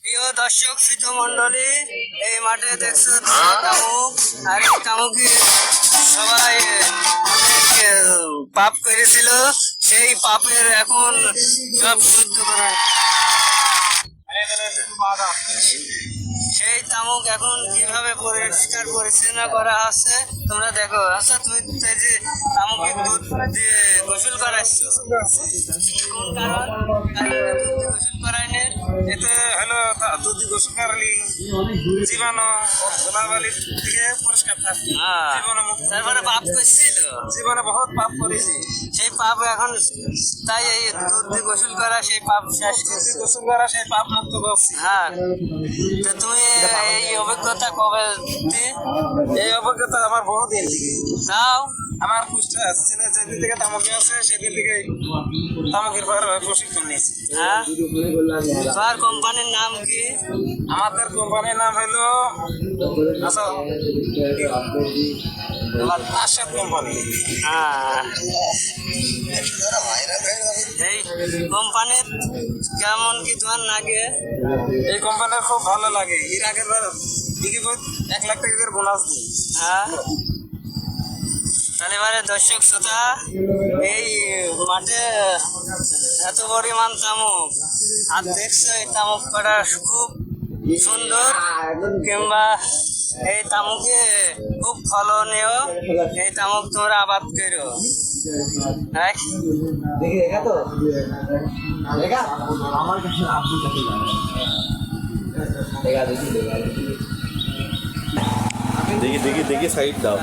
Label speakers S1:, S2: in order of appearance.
S1: প্রিয় দর্শক শ্রোতা মন্ডলী, এই মাঠে দেখছো তামুক, আর এই তামুকে সবাই পাপ করেছিল, সেই পাপের এখন সব শুদ্ধ করা, সেই তামুক এখন কিভাবে পরিষ্কার পরিচ্ছন্ন করা হচ্ছে তোমরা দেখো। আচ্ছা, তুমি যে তামুকে দুধ দিয়ে গোসল করাচ্ছ, কোন কারণ গোসল করাইনি?
S2: এতে হলো দুধ দিয়ে গোসল করালি জীবাণু ধুলাবালি থেকে পরিষ্কার থাকে, জীবাণু মুক্ত।
S1: তারপরে পাপ করছিল,
S2: জীবনে বহুত পাপ করেছি,
S1: সেই পাপ এখন, তাই এই দুধ দিয়ে গোসল করা সেই পাপ শেষ করছে।
S2: গোসল করা সেই পাপ মুক্ত করছি।
S1: হ্যাঁ, তো তুমি এই অভিজ্ঞতা কবে
S2: এই অভিজ্ঞতা আমার বহুদিন থেকে।
S1: দাও?
S2: আমার পুষ্টা ছেলে যেদিন থেকে তামাকি আছে সেদিন থেকে তামাকের প্রশিক্ষণ নিয়েছি।
S1: হ্যাঁ, তোমার কোম্পানির নাম কি?
S2: আমাদের কোম্পানির নাম হলো আশাদ কোম্পানি।
S1: হ্যাঁ, এই কোম্পানির কেমন কি তোমার লাগে?
S2: এই কোম্পানির খুব ভালো লাগে। এর আগের বার দিকে 1 লাখ টাকা করে বোনাস দিই।
S1: হ্যাঁ, তাহলে এবারে দর্শক শ্রোতা, এই মাঠে এত পরিমাণ তামুক, আর দেখছো এই তামুক কটা খুব সুন্দর, কিংবা এই তামুকে খুব ফলনীয়, এই তামুক তোমরা আবাদ করো। হ্যাঁ,
S3: দেখি সাইড দাও।